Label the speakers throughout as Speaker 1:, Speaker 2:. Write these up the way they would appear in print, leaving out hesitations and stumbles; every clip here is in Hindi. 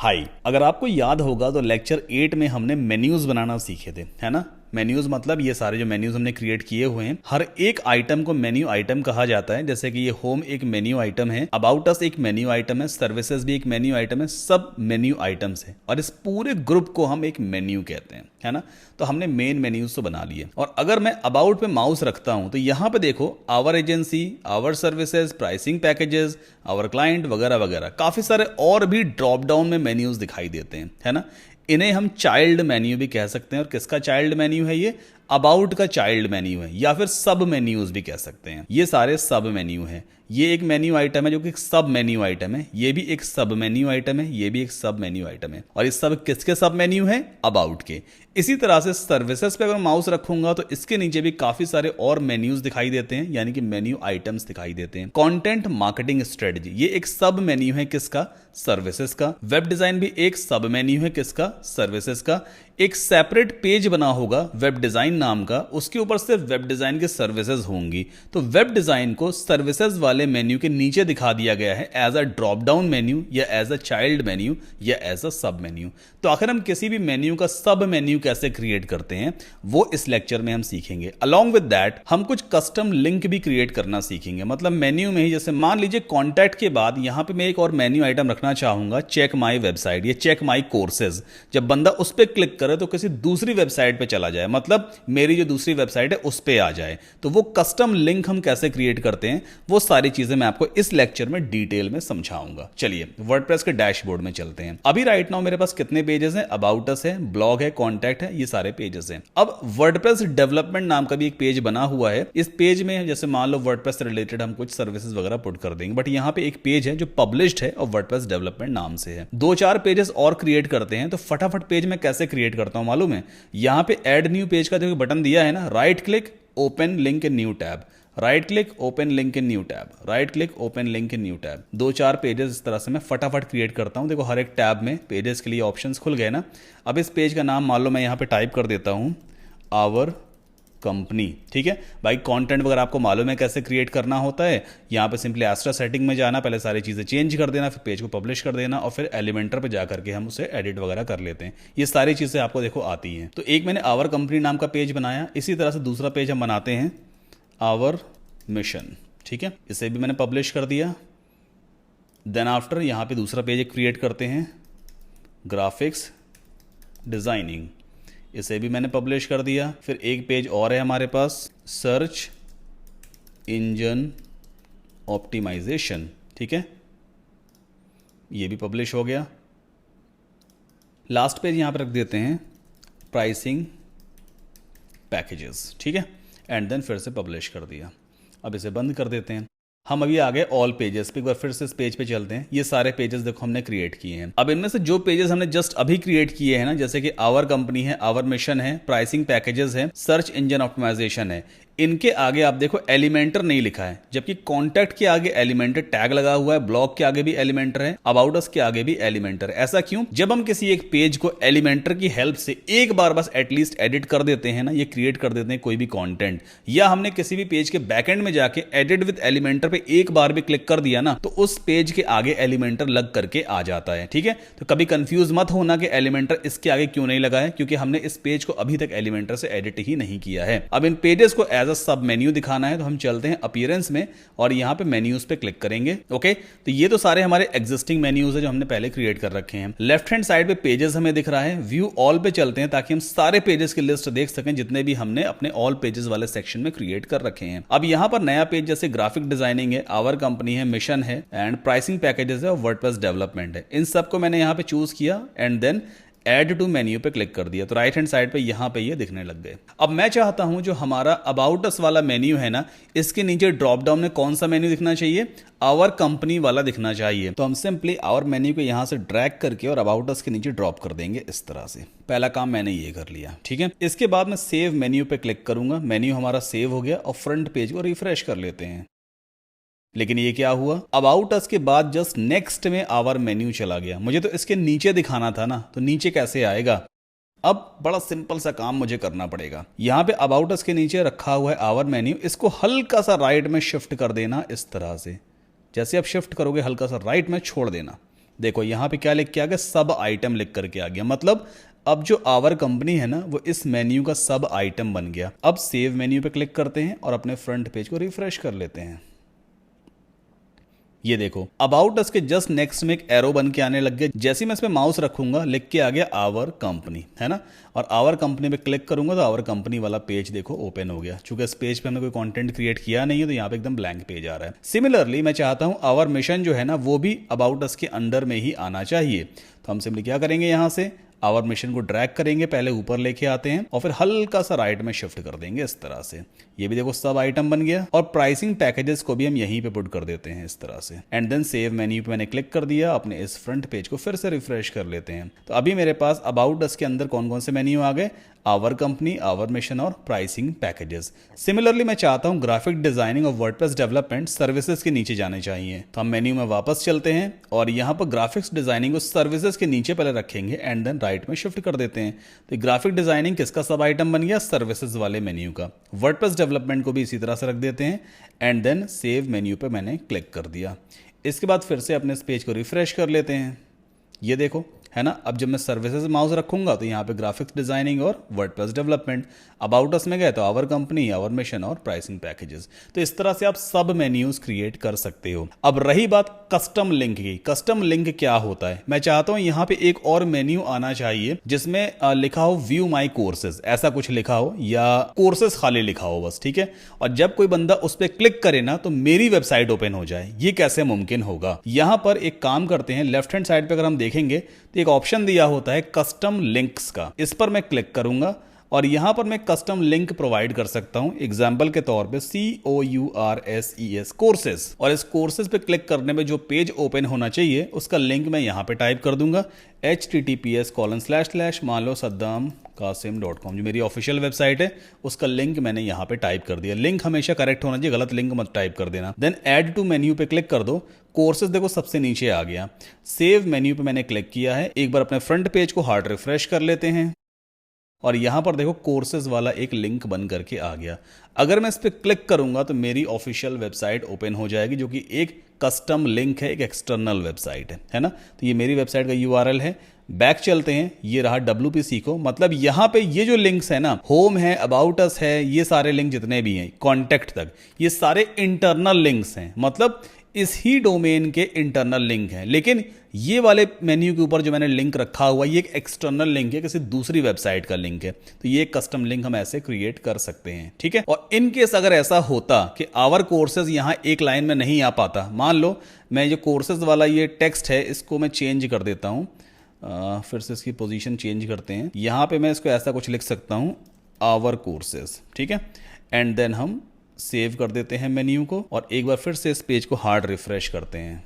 Speaker 1: हाय, अगर आपको याद होगा तो लेक्चर 8 में हमने मेन्यूज बनाना सीखे थे, है ना। मेन्यूज मतलब ये सारे जो मेन्यूज हमने क्रिएट किए हुए हैं, हर एक आइटम को मेन्यू आइटम कहा जाता है। जैसे कि ये होम एक मेन्यू आइटम है, अबाउट अस एक मेन्यू आइटम है, सर्विसेज भी एक मेन्यू आइटम है, सब मेन्यू आइटम्स है और इस पूरे ग्रुप को हम एक मेन्यू कहते हैं, है ना। तो हमने मेन मेन्यूज तो बना लिए। और अगर मैं अबाउट पे माउस रखता हूं तो यहां पे देखो our agency, our services, pricing packages, our client वगैरह वगैरह काफी सारे और भी ड्रॉप डाउन में मेन्यूज दिखाई देते हैं, है ना। इन्हें हम चाइल्ड मेन्यू भी कह सकते हैं। और किसका चाइल्ड मेन्यू है ये? अबाउट का चाइल्ड मेन्यू है, या फिर सब मेन्यूज भी कह सकते हैं। ये सारे सब मेन्यू हैं। ये एक मेन्यू आइटम है जो कि सब मेन्यू आइटम है, ये भी एक सब मेन्यू आइटम है, ये भी एक सब मेन्यू आइटम है। और ये सब किसके सब मेन्यू है? अबाउट के। इसी तरह से सर्विसेज पे अगर माउस रखूंगा तो इसके नीचे भी काफी सारे और मेन्यूज दिखाई देते हैं, यानी कि मेन्यू आइटम्स दिखाई देते हैं। कंटेंट मार्केटिंग स्ट्रेटजी, ये एक सब मेन्यू है, किसका? सर्विसेज का। वेब डिजाइन भी एक सब मेन्यू है, किसका? सर्विसेज का। एक सेपरेट पेज बना होगा वेब डिजाइन नाम का, उसके ऊपर सिर्फ वेब डिजाइन की सर्विसेज होंगी। तो वेब डिजाइन को सर्विसेज वाले मेन्यू के नीचे दिखा दिया गया है as a drop down menu, या एज अ चाइल्ड मेन्यू, या एज अ सब मेन्यू। तो आखिर हम किसी भी मेन्यू का सब मेन्यू कैसे क्रिएट करते हैं वो इस लेक्चर में हम सीखेंगे। अलॉन्ग विद दैट हम कुछ कस्टम लिंक भी क्रिएट करना सीखेंगे। मतलब मेन्यू में ही, जैसे मान लीजिए कॉन्टैक्ट के बाद यहां पे मैं एक और मेन्यू आइटम रखना चाहूंगा, चेक माई वेबसाइट, या चेक माई कोर्सेज। जब बंदा उस पर क्लिक करे तो किसी दूसरी वेबसाइट पे चला जाए, मतलब मेरी जो दूसरी वेबसाइट है उस पे आ जाए। तो वो कस्टम लिंक हम कैसे क्रिएट करते हैं वो सारी चीजें मैं आपको इस लेक्चर में डिटेल में समझाऊंगा। चलिए वर्डप्रेस के डैशबोर्ड में चलते हैं। अभी राइट नाउ मेरे पास कितने पेजेस हैं? अबाउट अस है, ब्लॉग है, कॉन्टैक्ट है, ये सारे पेजेस हैं। अब वर्डप्रेस डेवलपमेंट नाम का भी एक पेज बना हुआ है। इस पेज में जैसे मान लो वर्डप्रेस से रिलेटेड हम कुछ सर्विसेज वगैरह पुट कर देंगे, बट यहाँ पे एक पेज है जो पब्लिश्ड है और वर्डप्रेस डेवलपमेंट नाम से है। 2-4 पेजेस और क्रिएट करते हैं। तो फटाफट पेज में कैसे क्रिएट करता हूं मालूम है? यहां पे ऐड न्यू पेज का देखो बटन दिया है ना, right click, open link in new tab, right click, open link in new tab, right click, open link in new tab. 2-4 pages इस तरह से मैं फटाफट क्रिएट करता हूं। देखो हर एक टैब में पेजेस के लिए ऑप्शंस खुल गए ना। अब इस पेज का नाम मान लो मैं यहां पे टाइप कर देता हूं आवर कंपनी, ठीक है भाई। कंटेंट वगैरह आपको मालूम है कैसे क्रिएट करना होता है। यहाँ पे सिंपली एस्ट्रा सेटिंग में जाना, पहले सारी चीज़ें चेंज कर देना, फिर पेज को पब्लिश कर देना और फिर एलिमेंटर पे जा करके हम उसे एडिट वगैरह कर लेते हैं। ये सारी चीज़ें आपको देखो आती हैं। तो एक मैंने आवर कंपनी नाम का पेज बनाया। इसी तरह से दूसरा पेज हम बनाते हैं आवर मिशन, ठीक है। इसे भी मैंने पब्लिश कर दिया। देन आफ्टर यहाँ पे दूसरा पेज क्रिएट करते हैं ग्राफिक्स डिजाइनिंग, इसे भी मैंने पब्लिश कर दिया। फिर एक पेज और है हमारे पास, सर्च इंजन ऑप्टिमाइजेशन, ठीक है, ये भी पब्लिश हो गया। लास्ट पेज यहां पर रख देते हैं प्राइसिंग पैकेजेस, ठीक है, एंड देन फिर से पब्लिश कर दिया। अब इसे बंद कर देते हैं। हम अभी आ गए ऑल पेजेस पे। एक बार फिर से इस पेज पे चलते हैं। ये सारे पेजेस देखो हमने क्रिएट किए हैं। अब इनमें से जो पेजेस हमने जस्ट अभी क्रिएट किए हैं ना, जैसे कि आवर कंपनी है, आवर मिशन है, प्राइसिंग पैकेजेस है, सर्च इंजन ऑप्टिमाइजेशन है, इनके आगे आप देखो एलिमेंटर नहीं लिखा है, जबकि कॉन्टैक्ट के आगे एलिमेंटर टैग लगा हुआ है, ब्लॉग के आगे भी एलिमेंटर है, अबाउट अस के आगे भी एलिमेंटर है। ऐसा क्यों? जब हम किसी एक पेज को एलिमेंटर की हेल्प से एक बार बस एटलीस्ट एडिट कर देते हैं ना, ये क्रिएट कर देते हैं कोई भी कंटेंट, या हमने किसी भी पेज के बैकएंड में जाके एडिट विद एलिमेंटर पे एक बार भी क्लिक कर दिया ना, तो उस पेज के आगे एलिमेंटर लग करके आ जाता है, ठीक है। तो कभी कंफ्यूज मत होना कि एलिमेंटर इसके आगे क्यों नहीं लगा है, क्योंकि हमने इस पेज को अभी तक एलिमेंटर से एडिट ही नहीं किया है। अब इन पेजेस को एज अ सब मेन्यू दिखाना है तो हम चलते हैं अपीयरेंस में और यहां पे मेन्यूज पे क्लिक करेंगे। ओके, तो ये तो सारे हमारे एग्जिस्टिंग मेन्यूज है जो हमने पहले क्रिएट कर रखे हैं। लेफ्ट हैंड साइड पे पेजेस हमें दिख रहा है, व्यू ऑल पे चलते हैं ताकि हम सारे पेजेस की लिस्ट देख सकें जितने भी हमने अपने ऑल पेजेस वाले सेक्शन में क्रिएट कर रखे हैं। अब यहां पर नया पेज जैसे ग्राफिक डिजाइनिंग है, आवर कंपनी है, मिशन है, एंड प्राइसिंग पैकेजेस है और वर्डप्रेस डेवलपमेंट है। इन सबको मैंने यहां पे चूज किया and then add to menu पे क्लिक कर दिया, तो राइट हैंड साइड पे यहां पे ये दिखने लग गए। अब मैं चाहता हूं जो हमारा अबाउट अस वाला मेन्यू है ना, इसके नीचे ड्रॉप डाउन में कौन सा मेन्यू दिखना चाहिए? आवर कंपनी वाला दिखना चाहिए। तो हम सिंपली आवर मेन्यू को यहां से ड्रैग करके और अबाउट अस के नीचे ड्रॉप कर देंगे इस तरह से। पहला काम मैंने ये कर लिया, ठीक है। इसके बाद मैं सेव मेन्यू पे क्लिक करूंगा, मेन्यू हमारा सेव हो गया और फ्रंट पेज को रिफ्रेश कर लेते हैं। लेकिन ये क्या हुआ? अबाउट अस के बाद जस्ट नेक्स्ट में आवर मेन्यू चला गया। मुझे तो इसके नीचे दिखाना था ना, तो नीचे कैसे आएगा? अब बड़ा सिंपल सा काम मुझे करना पड़ेगा। यहां पे अबाउट अस के नीचे रखा हुआ है आवर मेन्यू, इसको हल्का सा राइट में शिफ्ट कर देना इस तरह से। जैसे आप शिफ्ट करोगे हल्का सा राइट में छोड़ देना, देखो यहाँ पे क्या लिख के आ गया, सब आइटम लिख करके आ गया। मतलब अब जो आवर कंपनी है ना वो इस मेन्यू का सब आइटम बन गया। अब सेव मेन्यू पे क्लिक करते हैं और अपने फ्रंट पेज को रिफ्रेश कर लेते हैं। ये देखो अबाउट अस के जस्ट नेक्स्ट में एक एरो बन के आने लग गया। जैसे ही मैं इस पे माउस रखूंगा लिख के आ गया आवर कंपनी, है ना। और आवर कंपनी पे क्लिक करूंगा तो आवर कंपनी वाला पेज देखो ओपन हो गया। चूंकि इस पेज पे हमने कोई कंटेंट क्रिएट किया नहीं है तो यहाँ पे एकदम ब्लैंक पेज आ रहा है। सिमिलरली मैं चाहता हूँ आवर मिशन जो है ना वो भी अबाउट अस के अंडर में ही आना चाहिए। तो हम सिंपली क्या करेंगे, यहाँ से आवर मिशन को ड्रैग करेंगे, पहले ऊपर लेके आते हैं और फिर हल्का सा राइट में शिफ्ट कर देंगे इस तरह से। ये भी देखो सब आइटम बन गया। और प्राइसिंग पैकेजेस को भी हम यहीं पे पुट कर देते हैं इस तरह से। एंड देन सेव मेन्यू पे मैंने क्लिक कर दिया। अपने इस फ्रंट पेज को फिर से रिफ्रेश कर लेते हैं। तो अभी मेरे पास अबाउट अस के अंदर कौन कौन से मेन्यू आ गए, आवर कंपनी, आवर मिशन और प्राइसिंग पैकेजेस। सिमिलरली मैं चाहता हूं ग्राफिक डिजाइनिंग और वर्डप्रेस डेवलपमेंट सर्विसेज के नीचे जाने चाहिए। तो हम मेन्यू में वापस चलते हैं और यहां पर ग्राफिक्स डिजाइनिंग और सर्विसेज के नीचे पहले रखेंगे एंड देन राइट में शिफ्ट कर देते हैं। तो ग्राफिक डिजाइनिंग किसका सब आइटम बन गया, सर्विसेज वाले मेन्यू का। वर्डप्रेस डेवलपमेंट को भी इसी तरह से रख देते हैं एंड देन सेव मेन्यू पे मैंने क्लिक कर दिया। इसके बाद फिर से अपने इस पेज को रिफ्रेश कर लेते हैं। ये देखो है ना, अब जब मैं सर्विसेज माउस रखूंगा तो यहाँ पे ग्राफिक्स डिजाइनिंग और वर्डप्रेस डेवलपमेंट, अबाउट अस में गए तो आवर कंपनी, आवर मिशन और प्राइसिंग पैकेजेस। तो इस तरह से आप सब मेन्यूज क्रिएट कर सकते हो। अब रही बात कस्टम लिंक की। कस्टम लिंक क्या होता है, मैं चाहता हूं यहाँ पे एक और मेन्यू आना चाहिए जिसमें लिखा हो व्यू माई कोर्सेज, ऐसा कुछ लिखा हो या कोर्सेज खाली लिखा हो बस, ठीक है। और जब कोई बंदा उस पर क्लिक करे ना तो मेरी वेबसाइट ओपन हो जाए। ये कैसे मुमकिन होगा, यहां पर एक काम करते हैं, लेफ्ट हैंड साइड पे अगर हम देखेंगे तो एक ऑप्शन दिया होता है कस्टम लिंक्स का। इस पर मैं क्लिक करूंगा और यहां पर मैं कस्टम लिंक प्रोवाइड कर सकता हूं। एग्जांपल के तौर पे COURSES कोर्सेज, और इस कोर्सेज पे क्लिक करने में जो पेज ओपन होना चाहिए उसका लिंक मैं यहां पे टाइप कर दूंगा https:// मान लो saddamkasim.com, जो मेरी ऑफिशियल वेबसाइट है उसका लिंक मैंने यहां पे टाइप कर दिया। लिंक हमेशा करेक्ट होना चाहिए, गलत लिंक मत टाइप कर देना। देन ऐड टू मेन्यू पे क्लिक कर दो। कोर्सेज देखो सबसे नीचे आ गया। सेव मेन्यू पे मैंने क्लिक किया है। एक बार अपने फ्रंट पेज को हार्ड रिफ्रेश कर लेते हैं और यहां पर देखो कोर्सेज वाला एक लिंक बन करके आ गया। अगर मैं इस पर क्लिक करूंगा तो मेरी ऑफिशियल वेबसाइट ओपन हो जाएगी, जो कि एक कस्टम लिंक है, एक एक्सटर्नल वेबसाइट है ना। तो ये मेरी वेबसाइट का URL है। बैक चलते हैं, ये रहा WPC को। मतलब यहां पे ये जो लिंक्स है ना, होम है, अबाउट अस है, ये सारे लिंक जितने भी हैं कॉन्टैक्ट तक, ये सारे इंटरनल लिंक्स हैं। मतलब इस ही डोमेन के इंटरनल लिंक हैं। लेकिन ये वाले मेन्यू के ऊपर जो मैंने लिंक रखा हुआ ये एक एक्सटर्नल लिंक है, किसी दूसरी वेबसाइट का लिंक है। तो ये एक कस्टम लिंक हम ऐसे क्रिएट कर सकते हैं, ठीक है। और इन केस अगर ऐसा होता कि आवर कोर्सेज यहां एक लाइन में नहीं आ पाता, मान लो मैं जो कोर्सेज वाला ये टेक्स्ट है इसको मैं चेंज कर देता हूं, फिर से इसकी पोजीशन चेंज करते हैं। यहां पे मैं इसको ऐसा कुछ लिख सकता हूं, आवर कोर्सेज, ठीक है। एंड देन हम सेव कर देते हैं मेन्यू को और एक बार फिर से इस पेज को हार्ड रिफ्रेश करते हैं।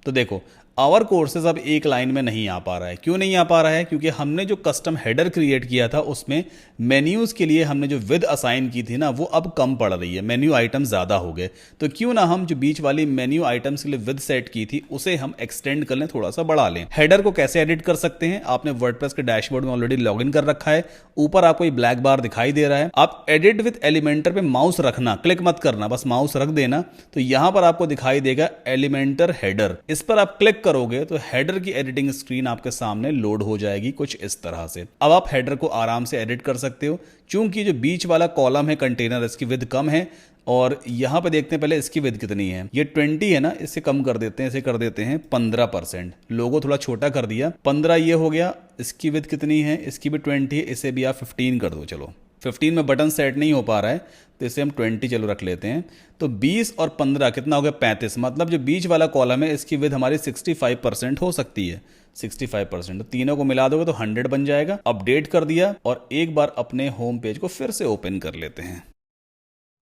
Speaker 1: तो देखो आवर कोर्सेज अब एक लाइन में नहीं आ पा रहा है। क्यों नहीं आ पा रहा है, क्योंकि हमने जो कस्टम हेडर क्रिएट किया था उसमें मेन्यूज के लिए हमने जो विद असाइन की थी ना वो अब कम पड़ रही है, मेन्यू आइटम ज्यादा हो गए। तो क्यों ना हम जो बीच वाली मेन्यू आइटम्स के लिए विद सेट की थी उसे हम एक्सटेंड कर लें, थोड़ा सा बढ़ा लें। हेडर को कैसे एडिट कर सकते हैं, आपने वर्डप्रेस के डैशबोर्ड में ऑलरेडी लॉग इन कर रखा है। ऊपर आपको ये ब्लैक बार दिखाई दे रहा है, आप एडिट विद एलिमेंटर पे माउस रखना, क्लिक मत करना, बस माउस रख देना। तो यहां पर आपको दिखाई देगा एलिमेंटर हेडर, इस पर आप क्लिक करोगे तो हेडर की एडिटिंग स्क्रीन आपके सामने लोड हो जाएगी कुछ इस तरह से। अब आप हेडर को आराम से एडिट कर सकते हो। चूंकि जो बीच वाला कॉलम है कंटेनर, इसकी विड्थ कम है और यहां पे देखते हैं पहले इसकी विड्थ कितनी है, ये 20 है ना, इसे कम कर देते हैं, इसे कर देते हैं 15%। लोगो थोड़ा छोटा कर दिया, 15 ये हो गया। इसकी विड्थ कितनी है, इसकी भी 20 है, इसे भी आप 15 कर दो। चलो 15 में बटन सेट नहीं हो पा रहा है तो इसे हम 20 चलो रख लेते हैं। तो 20 और 15 कितना हो गया, 35। मतलब जो बीच वाला कॉलम है इसकी विड्थ हमारी 65% हो सकती है, 65%। तो तीनों को मिला दोगे तो 100 बन जाएगा। अपडेट कर दिया और एक बार अपने होम पेज को फिर से ओपन कर लेते हैं।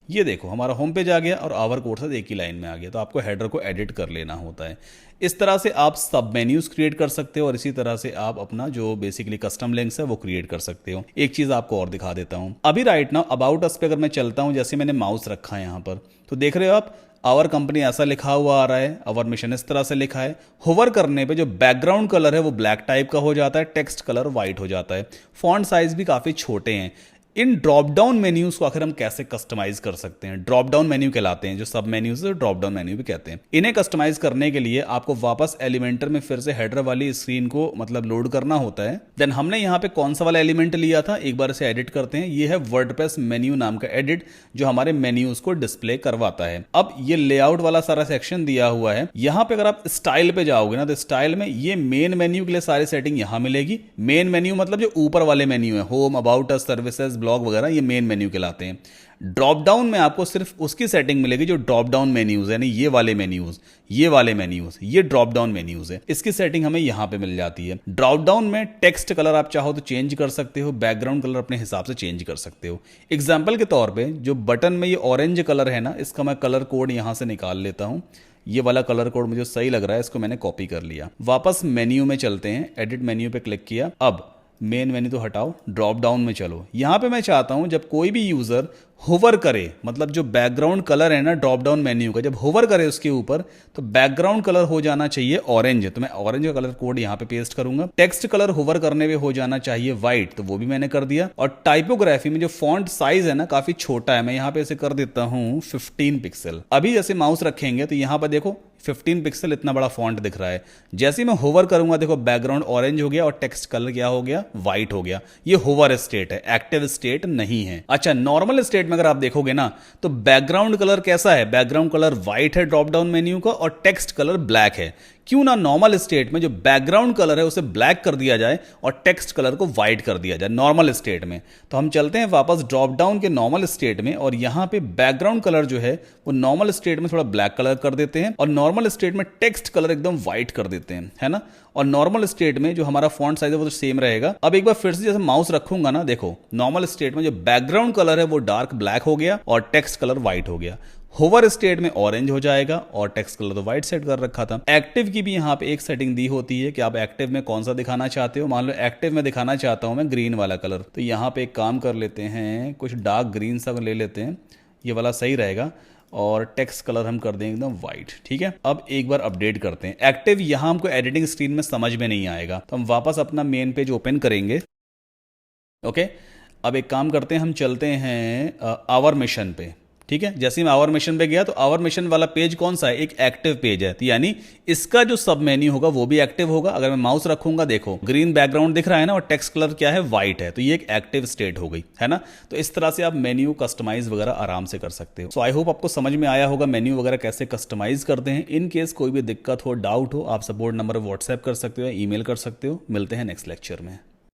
Speaker 1: ये देखो हमारा होम पेज आ गया और आवर कोर्सेज एक ही लाइन में आ गया। तो आपको हेडर को एडिट कर लेना होता है। इस तरह से आप सब मेन्यूज क्रिएट कर सकते हो और इसी तरह से आप अपना जो बेसिकली कस्टम लिंक्स है वो क्रिएट कर सकते हो। एक चीज आपको और दिखा देता हूं, अभी राइट नाउ अबाउट अस पे अगर मैं चलता हूं, जैसे मैंने माउस रखा है यहां पर, तो देख रहे हो आप आवर कंपनी ऐसा लिखा हुआ आ रहा है, आवर मिशन इस तरह से लिखा है। होवर करने पे जो बैकग्राउंड कलर है वो ब्लैक टाइप का हो जाता है, टेक्स्ट कलर व्हाइट हो जाता है। फॉन्ट साइज भी काफी छोटे हैं। इन ड्रॉप डाउन मेन्यूज को आखिर हम कैसे कस्टमाइज कर सकते हैं। ड्रॉप डाउन मेन्यू कहलाते हैं, जो सब मेन्यूज है ड्रॉप डाउन मेन्यू भी कहते हैं। इन्हें कस्टमाइज करने के लिए आपको वापस एलिमेंटर में फिर से हेडर वाली स्क्रीन को मतलब लोड करना होता है। देन हमने यहाँ पे कौन सा वाला एलिमेंट लिया था, एक बार इसे एडिट करते हैं। ये है वर्डप्रेस मेन्यू नाम का एडिट, जो हमारे मेन्यूज को डिस्प्ले करवाता है। अब ये लेआउट वाला सारा सेक्शन दिया हुआ है। यहाँ पे अगर आप स्टाइल पे जाओगे ना, तो स्टाइल में ये मेन मेन्यू के लिए सारी सेटिंग यहाँ मिलेगी। मेन मेन्यू मतलब जो ऊपर वाले मेन्यू है, home, about us, services, blog वगैरह, ये मेन मेन्यू कहलाते हैं। ड्रॉप डाउन में आपको सिर्फ उसकी सेटिंग मिलेगी जो ड्रॉप डाउन मेन्यूज है, यानी ये वाले मेन्यूज, ये वाले मेन्यूज, ये ड्रॉप डाउन मेन्यूज है। इसकी सेटिंग हमें यहां पे मिल जाती है। ड्रॉप डाउन में टेक्स्ट कलर आप चाहो तो चेंज कर सकते हो, बैकग्राउंड कलर अपने हिसाब से चेंज कर सकते हो। एग्जाम्पल के तौर पर जो बटन में ये ऑरेंज कलर है ना, इसका मैं कलर कोड यहां से निकाल लेता हूं। ये वाला कलर कोड मुझे सही लग रहा है, इसको मैंने कॉपी कर लिया। वापस मेन्यू में चलते हैं, एडिट मेन्यू पे क्लिक किया। अब मेन मेन्यू तो हटाओ, ड्रॉप डाउन में चलो। यहां पे मैं चाहता हूं जब कोई भी यूजर होवर करे, मतलब जो बैकग्राउंड कलर है ना ड्रॉप डाउन मेन्यू का, जब होवर करे उसके ऊपर, तो बैकग्राउंड कलर हो जाना चाहिए ऑरेंज। तो मैं ऑरेंज का कलर कोड यहां पे पेस्ट करूंगा। टेक्स्ट कलर होवर करने पे हो जाना चाहिए व्हाइट, तो वो भी मैंने कर दिया। और टाइपोग्राफी में जो फॉन्ट साइज है ना काफी छोटा है, मैं यहां पे इसे कर देता हूं 15 पिक्सल। अभी जैसे माउस रखेंगे तो यहां पर देखो 15 पिक्सल इतना बड़ा फॉन्ट दिख रहा है। जैसे ही मैं होवर करूंगा देखो बैकग्राउंड ऑरेंज हो गया और टेक्स्ट कलर क्या हो गया, व्हाइट हो गया। ये होवर स्टेट है, एक्टिव स्टेट नहीं है। अच्छा, नॉर्मल स्टेट में अगर आप देखोगे ना तो बैकग्राउंड कलर कैसा है, बैकग्राउंड कलर व्हाइट है ड्रॉप डाउन मेन्यू का, और टेक्स्ट कलर ब्लैक है। क्यों ना नॉर्मल स्टेट में जो बैकग्राउंड कलर है उसे ब्लैक कर दिया जाए और टेक्स्ट कलर को व्हाइट कर दिया जाए नॉर्मल स्टेट में। तो हम चलते हैं वापस ड्रॉप डाउन के नॉर्मल स्टेट में, और यहां पे बैकग्राउंड कलर जो है वो नॉर्मल स्टेट में थोड़ा ब्लैक कलर कर देते हैं, और नॉर्मल स्टेट में टेक्स्ट कलर एकदम व्हाइट कर देते हैं, है ना। और नॉर्मल स्टेट में जो हमारा फॉन्ट साइज है वो तो सेम रहेगा। अब एक बार फिर से जैसे माउस रखूंगा ना, देखो नॉर्मल स्टेट में जो बैकग्राउंड कलर है वो डार्क ब्लैक हो गया और टेक्स्ट कलर व्हाइट हो गया। होवर स्टेट में ऑरेंज हो जाएगा और टेक्स्ट कलर तो व्हाइट सेट कर रखा था। एक्टिव की भी यहाँ पे एक सेटिंग दी होती है कि आप एक्टिव में कौन सा दिखाना चाहते हो। मान लो एक्टिव में दिखाना चाहता हूं मैं ग्रीन वाला कलर, तो यहाँ पे एक काम कर लेते हैं, कुछ डार्क ग्रीन सा ले लेते हैं, ये वाला सही रहेगा। और टेक्स्ट कलर हम कर देंगे एकदम व्हाइट, ठीक है। अब एक बार अपडेट करते हैं। एक्टिव यहाँ हमको एडिटिंग स्क्रीन में समझ में नहीं आएगा, तो हम वापस अपना मेन पेज ओपन करेंगे। ओके, अब एक काम करते हैं, हम चलते हैं आवर मिशन पे, ठीक है। जैसे ही मैं आवर मिशन पे गया तो आवर मिशन वाला पेज कौन सा है, एक एक्टिव पेज है, तो यानी इसका जो सब मेन्यू होगा वो भी एक्टिव होगा। अगर मैं माउस रखूंगा देखो ग्रीन बैकग्राउंड दिख रहा है ना, और टेक्स्ट कलर क्या है, व्हाइट है, तो ये एक एक्टिव स्टेट हो गई, है ना। तो इस तरह से आप मेन्यू कस्टमाइज वगैरह आराम से कर सकते हो। सो आई होप आपको समझ में आया होगा मेन्यू वगैरह कैसे कस्टमाइज करते हैं। इन केस कोई भी दिक्कत हो, डाउट हो, आप सपोर्ट नंबर व्हाट्सएप कर सकते हो, ईमेल कर सकते हो। मिलते हैं नेक्स्ट लेक्चर में।